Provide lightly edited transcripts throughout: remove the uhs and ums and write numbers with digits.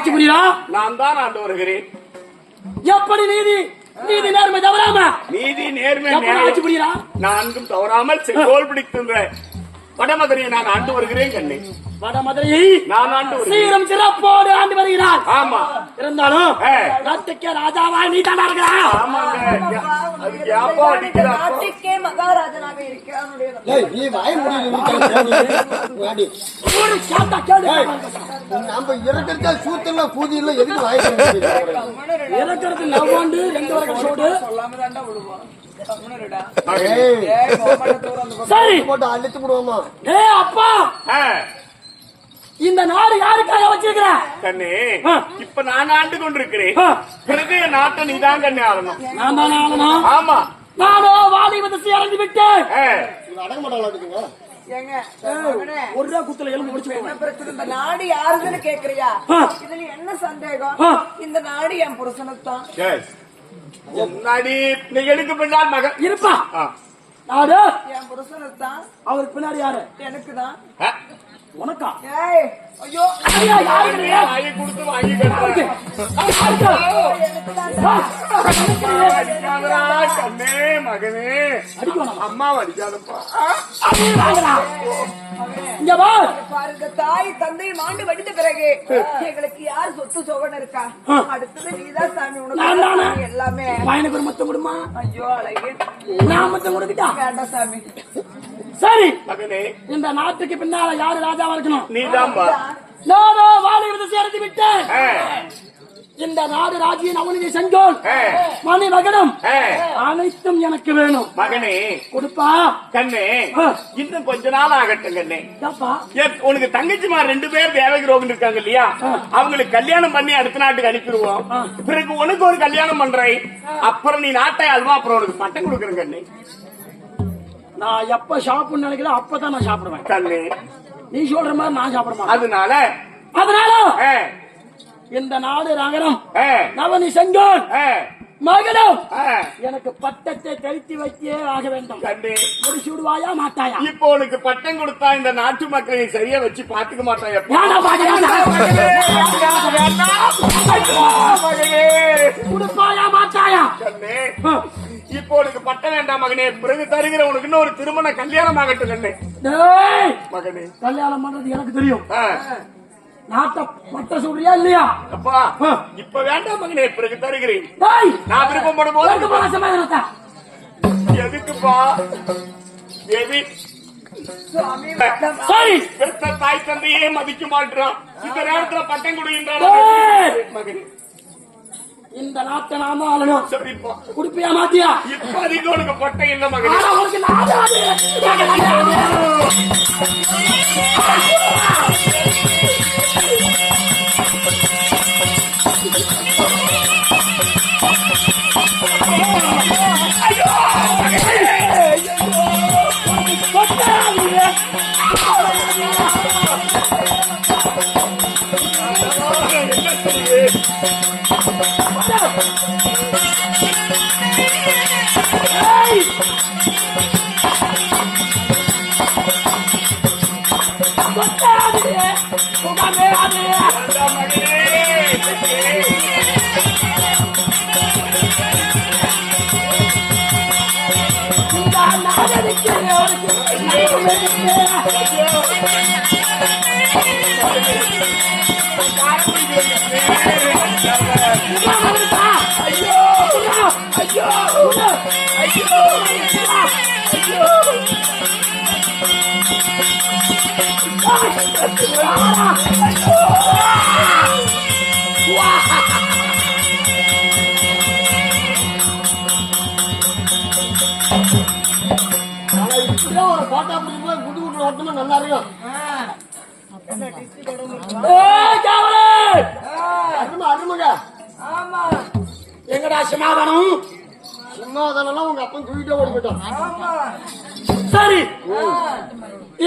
ஆட்சி புரியா? நான் தான் ஆண்டு வருகிறேன். எப்படி நீதி நீதி நேர்மை தவறாம? நீதி நேர்மை ஆட்சி புரியா? நான்கும் தவறாமல் செங்கோல் பிடிக்கின்ற வடமதுரையை நான் ஆண்டு வருகிறேன் கண்ணே. வடமதுரையை நான் ஆண்டு சீரம் சிறப்போடு ஆண்டு வருகிறார். ஆமா, இருந்தாலும் நாட்டுக்கே ராஜாவா நீ தானா இருக்கிறா? ஆமாங்க. அதுக்கு யாப்பா அடிக்கிறா? நாட்டுக்கே மகாராஜனாக இருக்கிறான். நீ வாய் முடியல ஒரு சாத்தா கேளு. நம்ம இறக்கறத சூத்தல பூதியில எதுக்கு வாய் இறக்கறது நவ்வாண்டு 2 வருஷம் சோடு சொல்லாம தாண்டா விடுவான். சரி போட்டு அழுத்து விடுவோமா? அப்பா, இந்த நாடு யாருக்காக வச்சிருக்கிற கண்ணே? இப்ப நான் ஆண்டு கொண்டிருக்கிறேன். பிறகு நாட்டை நீதான் கண்ணே ஆளணும். நான் தானே ஆளணும்? ஆமா. நானோ வாலி வந்து அடைந்து விட்டேன். அடங்க மாட்டாங்க. ஒரு ரூபா குத்துல எலும்பு முடிச்சு என்ன பிரச்சனை? இந்த நாடு யாருன்னு கேக்குறியா? இதுல என்ன சந்தேகம்? இந்த நாடு என் புருஷனுத்தான். முன்னாடி நிகழுக்கு பின்னால் மகன் இருப்பா. நாடு என் புருஷனுத்தான். அவருக்கு பின்னாடி யாரு? எனக்குதான். உனக்கா? ஐயோ, வாங்கி கொடுத்து வாங்கி கண்ணே. மகனே அம்மா அடிக்காதப்பா. இங்க பாருங்க, தாய் தந்தை மாண்டு வடித்த பிறகு எங்களுக்கு யார் சொத்து சோகன் இருக்கா? அடுத்தது நீதான் சாமி. உனக்கு எல்லாமே. எனக்கு ஒரு மொத்தம் கொடுமா? ஐயோ அழகு, நான் மொத்தம் கொடுக்கிட்டா? வேண்டாம் சாமி. சரி மகனே, இந்த நாட்டுக்கு பின்னால யாரு ராஜாவா இருக்கணும்? நீதான்பா. நானோ வாலி வந்து அடைந்து விட்டேன். இந்த நாடு ராஜ்யம் அவனுக்கு செங்கோல் மணி மகனம் அனைத்தும் எனக்கு வேணும். மகனே கொடுப்பா. கண்ணே, இன்னும் கொஞ்ச நாள் ஆகட்டும் கண்ணே. உனக்கு தங்கச்சிமார் 2 பேர் தேவகி ரோகன் இருக்காங்க இல்லையா? அவங்களுக்கு கல்யாணம் பண்ணி அடுத்த நாட்டுக்கு அனுப்பிடுவோம். பிறகு உனக்கு ஒரு கல்யாணம் பண்றேன். அப்புறம் நீ நாட்டை அல்வா, அப்புறம் உனக்கு பட்டம் கொடுக்குறேன் கண்ணே. நான் எப்ப சாப்பிடணும்னு நினைக்கிறேன் அப்பதான் நான் சாப்பிடுவேன் கண்ணே. நீ சொல்ற மாதிரி நான் சாப்பிட மாட்டேன். அதனால இந்த நாடு நகரம் நவனி செங்கோல் மகனம் எனக்கு பட்டத்தை தெரித்து வைத்தே ஆக வேண்டும். முடிச்சு விடுவாயா மாட்டாயா? இப்போ உனக்கு பட்டம் கொடுத்தா இந்த நாட்டு மக்களை சரியா வச்சு பாத்துக்க மாட்டாயா? கொடுப்பாயா மாட்டாயா? இப்போ உனக்கு பட்டம் வேண்டாம் மகனே. பிறகு தருகிற உனக்கு இன்னும் ஒரு திருமண கல்யாணம் ஆகட்டும் கண்ணே. மகனே, கல்யாணம் பண்றது எனக்கு தெரியும். நாட்ட பட்ட சொல்றியா இல்லையா? அப்பா, இப்ப வேண்டாம் மகனே, பிறகு தருகிறேன். நான் விருப்பப்படும் போது எதுக்குப்பா? சரி, பெற்ற தாய் தந்தையே மதிக்க மாட்டான். இந்த நேரத்தில் பட்டம் கொடுக்கின்றான் மகனே. இந்த நாட்டை நாம ஆளணும். சரிப்பா, குடுப்பியா மாத்தியா? இப்போதைக்கு உனக்கு பட்டம் இல்லை மகனே. நல்லா இருக்கும். எங்கடா சிமாதானம்? சிம்மாதானம் உங்க அப்பன் தூக்கிட்டே ஓடி போயிட்டான். சரி,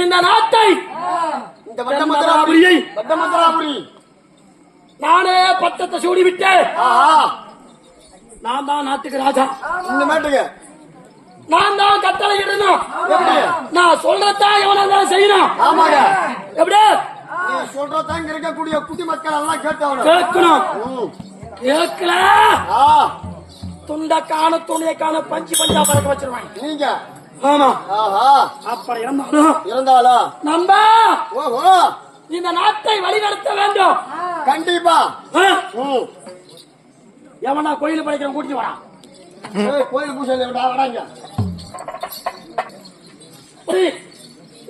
இந்த நாட்டை இந்த வட்டமதுராபுரி நானே பட்டத்தை சூடி விட்டேன். நான் தான் நாட்டுக்கு ராஜா. இந்த நாட்டுக்கு நான் தான் கட்டளை இடணும். நான் சொல்றதா எவனா செய்யணும். ஆமாங்க. எப்படி நீ சொல்றதான் இங்க இருக்கக்கூடிய குடிமக்கள் எல்லாம் கேட்டவன கேட்கணும். கேட்கல துண்ட காண துணியை காண பஞ்சு பஞ்சா பறக்க வச்சிருவாங்க. நீங்க ஆமா. ஆஹா அப்படி இருந்தாலும் நம்ம ஓஹோ இந்த நாட்டை வழிநடத்த வேண்டும். கண்டிப்பா. எவனா கோயில் படிக்கிற கூட்டிட்டு வரா. கோயில் பூஜை வராங்க.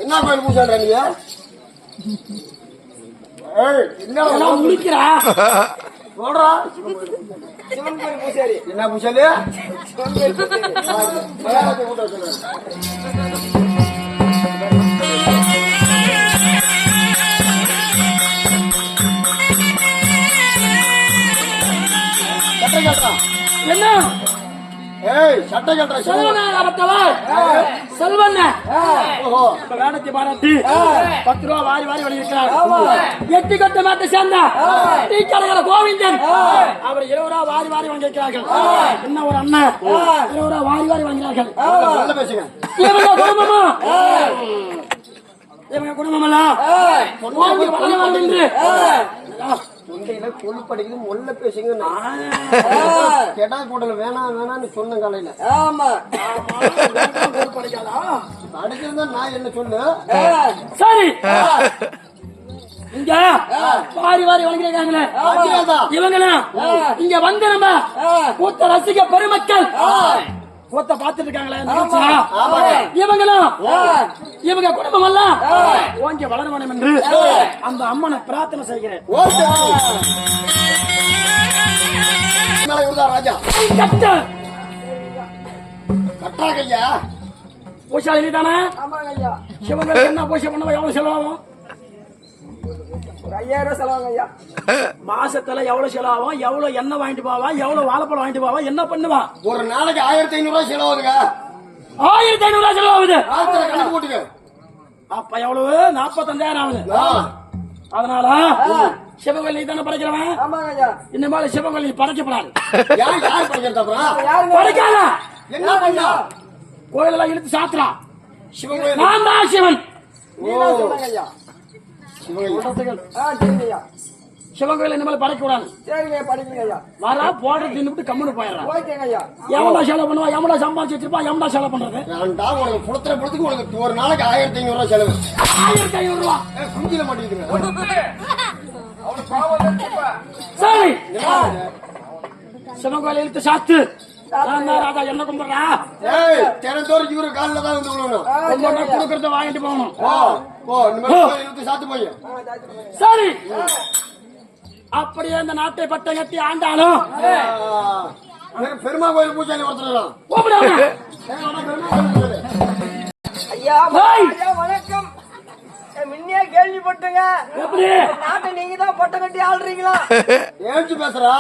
என்ன கோயில் பூஜை நீங்க என்ன முடிக்கிறா சொல்றா? சிவன் கோயில் பூசாரி. என்ன பூஜை? என்ன சட்டை கட்டுற செல்வண்ண வேடத்தை பாராட்டி 10 ரூபா வாரி வாரி வழங்கியிருக்கிறார். 8 கட்ட நாட்டை சேர்ந்த டீ கடையில கோவிந்தன் அவர் 20 ரூபா வாரி வாரி வாங்கியிருக்கிறார்கள். என்ன ஒரு அண்ணன் 20 ரூபா வாரி வாரி வாங்கினார்கள். இவங்க குடும்பமா இவங்க குடும்பம் தொண்டையில கொழு படிக்குது மொல்ல பேசுங்க. கெடா கூடல வேணாம் வேணான்னு சொன்ன காலையில. ஆமா அடிச்சிருந்தா நான் என்ன சொல்லு. சரி இங்க வாரி வாரி வழங்கிருக்காங்களே இவங்களும் இங்க வந்து நம்ம கூத்த ரசிக பெருமக்கள் கூத்த பாத்துட்டு இருக்காங்களே இவங்களும் இவங்க குடும்பம் எல்லாம் ஓங்கி வளர வேண்டும் என்று அந்த அம்மனை பிரார்த்தனை செய்கிறேன். ராஜா கட்டாகையா பூசாரி தானே சிவங்களுக்கு என்ன பூஜை பண்ணுவா? எவ்வளவு செலவாகும்? 5000 செலவாங்க ஐயா. மாசத்துல எவ்வளவு செலவாகும்? எவ்வளவு எண்ணெய் வாங்கிட்டு போவா? எவ்வளவு வாழைப்பழம் வாங்கிட்டு போவா? என்ன பண்ணுவா? ஒரு நாளைக்கு 1500 ரூபாய் செலவாகுதுங்க. 1500 ரூபாய் செலவாகுது. கணக்கு போட்டுக்க. அப்ப எவ்வளவு? 45000 ஆகுது. அதனால சிவகோயில் நீ தானே படைக்கிறவன். ஆமாங்க ஐயா. இனிமேல் சிவகோயில் நீ படைக்கப்படாது. யார் படைக்கிறதா? படைக்காத. என்ன பண்ணா? கோயிலெல்லாம் இழுத்து சாத்துறா. சிவகோயில் நான் தான் சிவன். ஐயா சிவன் கோயில் இனிமேல் படைக்க கூடாது. சரிங்க படிக்கங்க ஐயா. வர போட்டு தின்னுட்டு கம்முன்னு போயிடுறான். ஓகேங்க ஐயா. எவ்வளோ செலவு பண்ணுவா? எவ்வளோ சம்பாதிச்சு வச்சிருப்பா? எவ்வளோ செலவு பண்றது? ஏன்டா உனக்கு புலத்துற புலத்துக்கு உனக்கு ஒரு நாளைக்கு 1500 ரூபாய் செலவு. 1500 ரூபா குஞ்சில மாட்டேங்குதுங்க. சரி சிவன் கோயில் இழுத்து சாத்து. ராஜா என்ன கும்பிடுறா? தினத்தோறும் இவரு காலில் தான் வந்து விழணும். கொடுக்கறத வாங்கிட்டு போகணும். சாத்து போய் சரி அப்படியே இந்த நாட்டை பட்டம் கட்டி ஆண்டாலும் பெருமா கோயில் பூஜை ஒருத்தர் ஐயா வணக்கம். முன்னே கேள்விப்பட்டுங்க. எப்படி நாட்டை நீங்க தான் பட்டம் கட்டி ஆள்றீங்களா? ஏஞ்சு பேசுறா?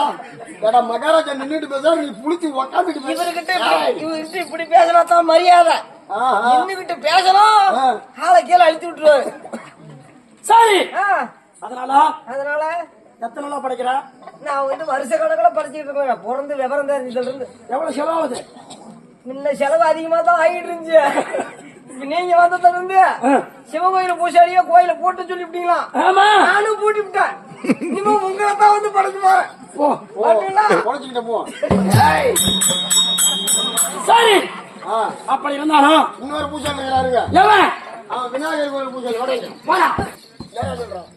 ஏடா மகாராஜா நின்னுட்டு பேசுறா, நீ புளிச்சு உக்காந்துட்டு இவர்கிட்ட இப்படி பேசினா தான் மரியாதை. நின்னுகிட்டு பேசணும், ஆளை கீழே அழுத்தி விட்டுருவாரு. சரி அதனால எத்தனை நாளா படிக்கிற? நான் வந்து வருஷ கணக்கில் படிச்சுட்டு இருக்கேன். பிறந்து விவரம் தான் இதுல இருந்து. எவ்வளவு செலவாகுது? முன்ன செலவு அதிகமா தான் ஆகிட்டு இருந்துச்சு. நீங்க வந்ததுல இருந்து சிவகோயில பூசாரியா கோயில போட்டு சொல்லிவிட்டீங்களா? நானும் பூட்டி விட்டேன். இன்னும் உங்களை தான் வந்து படைச்சு போறேன். சரி அப்படி இருந்தாலும் இன்னொரு பூஜை யாருங்க? விநாயகர் கோயில் பூஜை போடா.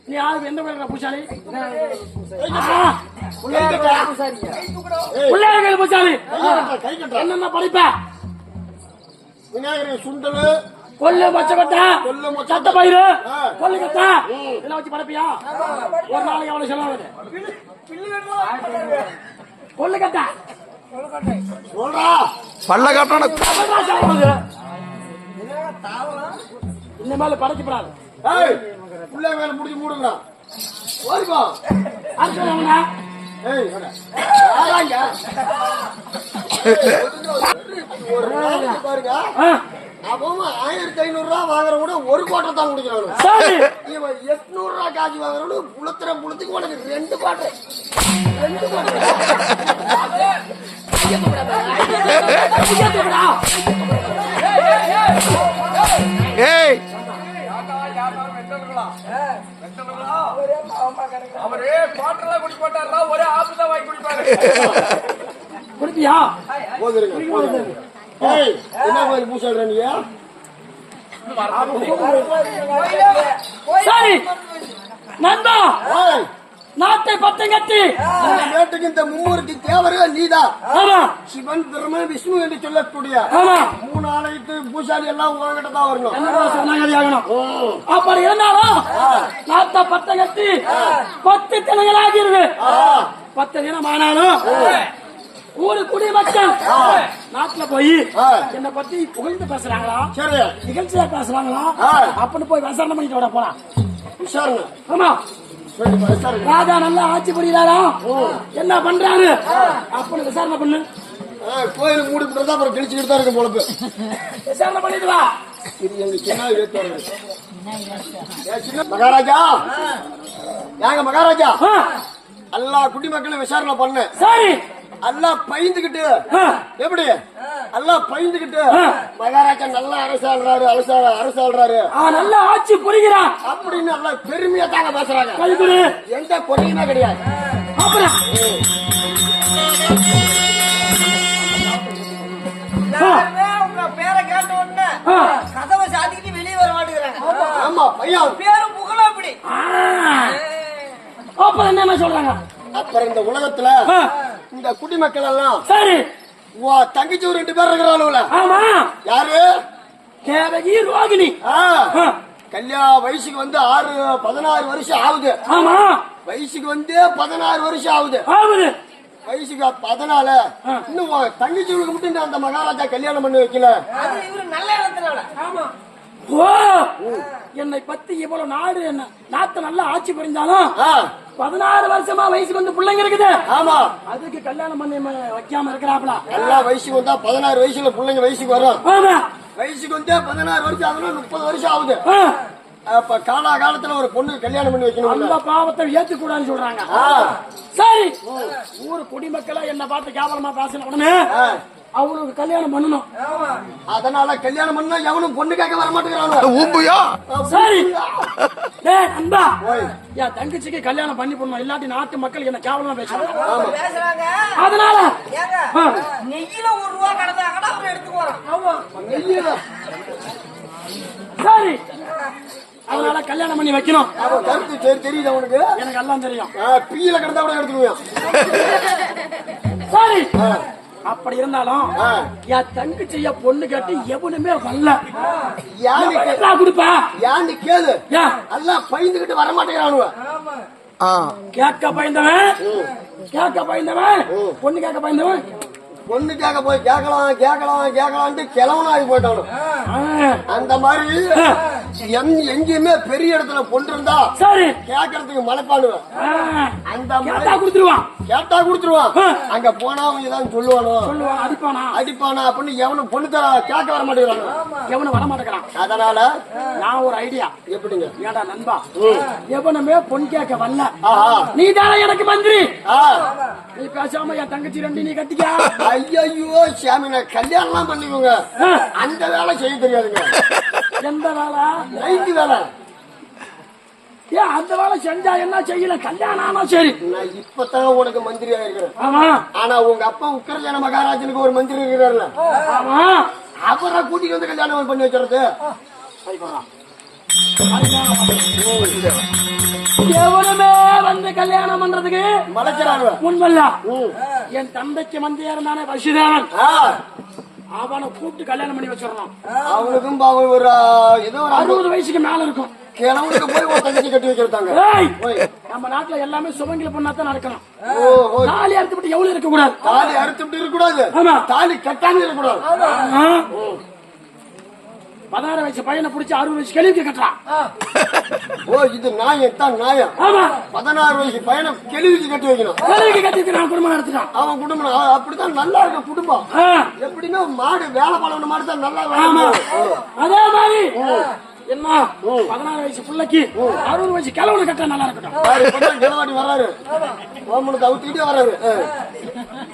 நீ யாருக்கு எந்த கோயில் பூசாரி? பிள்ளையார்கள் பூசாரி. என்னென்ன படிப்ப? விநாயகர் சுண்டல், கொல்லு மொச்சக்கொட்டை, சட்ட பயிறு, கொல்லு கட்டை இதெல்லாம் வச்சு படைப்பியா? ஒரு நாளைக்கு எவ்வளவு செலவாகுது? கொல்லு கட்டை பல்ல கட்டண இந்த மாதிரி படைக்கப்படாது. பிள்ளை வேலை முடிஞ்சு மூடுங்க. பாருங்க 1500 ரூபாய் வாங்குற கூட ஒரு கோட்டை தான் குடிக்கிறாங்க. 800 ரூபாய் காசு வாங்குறவனு புளுத்துறேன் புளுத்துக்கு உனக்கு 2 கோட்டை. ஏய் அவரு குவாட்டர்லாம் குடி போட்டாருன்னா ஒரே ஆப்பு தான் வாங்கி குடிப்பாரு. குடிப்பியா? போதுருங்க. ஏய், என்ன கோயில் பூ சொல்ற நீ? சரி நண்பா, ஏய், நாட்டை பத்தம் கட்டி இந்த நாட்டுக்கு இந்த மும்மூர்த்தி தேவரே நீதான். ஆமா சிவன் பிரம்ம விஷ்ணு என்று சொல்லக்கூடிய ஆமா 3 ஆலயத்து பூசாரி எல்லாம் உங்ககிட்ட தான் வரணும். என்னடா சொன்னாங்க ஆகணும். அப்படி இருந்தாலும் நாட்டை பத்தம் கட்டி 10 தினங்கள் ஆகிருது. 10 தினம் ஆனாலும் ஊரு குடிமக்கள் நாட்டுல போய் என்னை பத்தி புகழ்ந்து பேசுறாங்களா, சரி, நிகழ்ச்சியா பேசுறாங்களா அப்படின்னு போய் விசாரணை பண்ணிட்டு வர போலாம். விசாரணை. ஆமா, சரி, விசாரணை. ராஜா நல்லா ஆட்சி புரியுறாரா, என்ன பண்றாரு அப்படின்னு விசாரணை பண்ணு. கோயில் மூடி போட்டு அப்புறம் கிழிச்சுக்கிட்டு தான் இருக்கும் பொழப்பு. விசாரணை பண்ணிட்டு வா. இது எங்க சின்ன ஏற்பாடு. மகாராஜா, ஏங்க மகாராஜா, எல்லா குடிமக்களும் விசாரணை பண்ணு. சரி எல்லாம் பயந்துகிட்டு எப்படி எல்லாம் பயந்துகிட்டு மகாராஜா நல்லா அரசாடுறாரு அரசாடுறாரு நல்லா ஆட்சி புரிகிறான் அப்படின்னு நல்லா பெருமையா தாங்க பேசுறாங்க. கைகுடு எந்த குறையுமே கிடையாது. அப்புறம் உங்க பேரை கேட்ட உடனே கதவை சாத்திக்கிட்டு வெளியே வர மாட்டேங்கிறாங்க. ஆமா பையன் பேரு புகழும் அப்படி. அப்புறம் என்ன சொல்றாங்க? அப்புறம் இந்த உலகத்துல இந்த குடிமக்கள் எல்லாம் சரி தங்கச்சி 2 பேர் இருக்கிறாளுல. ஆமா, யாரு? தேவகி ரோகிணி. கல்யாண வயசுக்கு வந்து 16 வருஷம் ஆகுது. ஆமா, வயசுக்கு வந்து 16 வருஷம் ஆகுது. ஆகுது. வயசுக்கு 14. இன்னும் தங்கச்சிகளுக்கு மட்டும் அந்த மகாராஜா கல்யாணம் பண்ணி வைக்கல. அது இவரு நல்ல இடத்துல. ஆமா, ஓ என்னை பத்தி இவ்வளவு நாடு என்ன நாட்டை நல்லா ஆட்சி புரிந்தாலும் 16 வருஷமா வயசுக்கு வந்து பிள்ளைங்க இருக்குது. ஆமா, அதுக்கு கல்யாணம் பண்ணி வைக்காம இருக்கிறாப்ல. எல்லாம் வயசுக்கு வந்தா 16 வயசுல பிள்ளைங்க வயசுக்கு வரும். ஆமா, வயசுக்கு வந்து 16 வருஷம் ஆகுதுன்னா 30 வருஷம் ஆகுது. அப்ப காலத்துல ஒரு பொண்ணு கல்யாணம் பண்ணி வைக்கணும். அந்த பாவத்தை ஏத்துக்கூடாதுன்னு சொல்றாங்க. சரி, ஊரு குடிமக்களை என்ன பார்த்து கேவலமா பேசின உடனே அவங்களுக்கு கல்யாணம் பண்ணணும். அதனால கல்யாணம் பண்ணா எவனும் பொண்ணு கேட்க வர மாட்டேங்கிறாங்க. சரி நண்பா, என் தங்கச்சிக்கு கல்யாணம் பண்ணி போடணும், இல்லாட்டி நாட்டு மக்கள் என்ன கேவலமா பேசுறாங்க. அதனால நெய்யில 1 ரூபா கடந்தாங்கன்னா அவர் எடுத்துக்குவாராம். ஆமா, சரி, அதனால கல்யாணம் பண்ணி வைக்கணும். கருத்து சரி தெரியுது அவனுக்கு. எனக்கு எல்லாம் தெரியும். பீல கிடந்தா கூட எடுத்துக்குவான். சரி, அப்படி இருந்தாலும் என் தங்கச்சிய பொண்ணு கேட்டு எவனுமே வரல. கொடுப்பா யான்னு கேளு. எல்லாம் பயந்துகிட்டு வர மாட்டேங்கிறானுவ. கேட்க பயந்தவன் பொண்ணு கேட்க பயந்தவன் பொண்ணு கேட்க போய் கேட்கலான்ட்டு கிளவனாகி போயிட்டானு. அந்த மாதிரி எங்கேயுமே பெரிய இடத்துல பொண்ணு இருந்தா சரி கேட்கறதுக்கு மலைப்பாடுவேன். அந்த கேட்டா கொடுத்துருவான். அங்க போனா அவங்க ஏதாவது சொல்லுவானோ அடிப்பானா அப்படின்னு எவனும் பொண்ணு தர கேட்க வர மாட்டேங்கிறானோ, எவனும் வர மாட்டேங்கிறான். அதனால நான் ஒரு ஐடியா. எப்படிங்க? ஏடா நண்பா, எவனுமே பொண்ணு கேட்க வரல, நீ தானே எனக்கு மந்திரி, நீ பேசாம என் தங்கச்சி 2 நீ கட்டிக்கா. ஐயோ சாமி, கல்யாணம் பண்ணிக்கோங்க. அந்த வேலை செய்ய தெரியாதுங்க. எந்த வேலை? நைட்டு வேலை. ஏன் அந்த வேலை செஞ்சா என்ன செய்யல? கல்யாணம் ஆனா சரி. நான் இப்பதான் உனக்கு மந்திரி ஆயிருக்கிறேன். ஆமா, ஆனா உங்க அப்பா உக்கிரஜன மகாராஜனுக்கு ஒரு மந்திரி இருக்கிறாருல, ஆமா, அவரை கூட்டிட்டு வந்து கல்யாணம் பண்ணி வச்சிருது. எவனுமே வந்து கல்யாணம் பண்றதுக்கு மலைக்கிறாங்க. முன்வல்ல. என் தந்தைக்கு மந்திரியா இருந்தானே வசிதேவன், அவனை கூப்பிட்டு கல்யாணம் பண்ணி வச்சிடணும். அவனுக்கும் ஒரு ஏதோ ஒரு 60 வயசுக்கு மேல இருக்கும். கிழவனுக்கு போய் ஒரு தங்கச்சி கட்டி வைக்கிறதாங்க. நம்ம நாட்டுல எல்லாமே சுமங்கல பொண்ணாத்தான் நடக்கணும். தாலி அறுத்துட்டு எவ்வளவு இருக்க கூடாது. தாலி அறுத்துட்டு இருக்க கூடாது. தாலி கட்டாம இருக்க கூடாது. 16 வயசு பையனை பிடிச்சி 60 வயசு கேள்விக்கு கட்டுறான். இது நியாயம். 16 வயசு பையனை கேள்விக்கு கட்டி வைக்கணும். கேள்விக்கு கட்டி நான் குடும்பம் நடத்திட்டான். அவன் குடும்பம் அப்படித்தான் நல்லா இருக்கும். குடும்பம் எப்படின்னா மாடு வேலை பண்ணணும் மாதிரி தான் நல்லா வேலை. அதே மாதிரி என்ன 16 வயசு பிள்ளைக்கு 60 வயசு கிழவனை கட்ட நல்லா இருக்கட்டும். கிழவாடி வர்றாரு, ஓமனுக்கு அவுத்துக்கிட்டே வர்றாரு.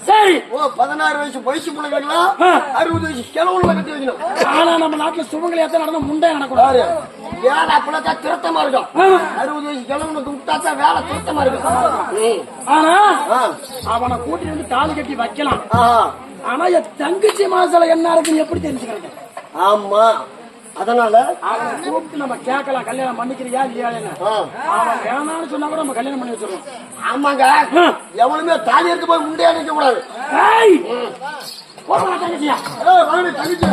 சரி, 16 வயசு பிள்ளைகளுக்கெல்லாம் 60 வயசு கிழவனை கட்டி வைக்கணும். ஆனா நம்ம நாட்டுல சுமங்கலியாத்தான் நடந்தா முண்டை நடக்கூடாது. வேலை அப்பதான் திருத்தமா இருக்கும். 60 வயசு கிழவனுக்கு விட்டாத்தான் வேலை திருத்தமா இருக்கும். ஆனா ஆ. அவனை கூட்டிட்டு வந்து தாலி கட்டி வைக்கலாம். ஆஹா. ஆனா என் தங்கச்சி மனசுல என்ன இருக்குன்னு எப்படி தெரிஞ்சுக்கிறது? ஆமா, அதனால அவனை கூப்பிட்டு நம்ம கேட்கலாம், கல்யாணம் பண்ணிக்கிறியா இல்லையா? அவன் வேணான்னு சொன்னா கூட நம்ம கல்யாணம் பண்ணி வச்சிருவோம். ஆமாங்க, எவனுமே தாலி எடுத்து போய் முண்டையா நிக்க கூடாது. ஏய், போடா தங்கச்சியா. தங்கச்சி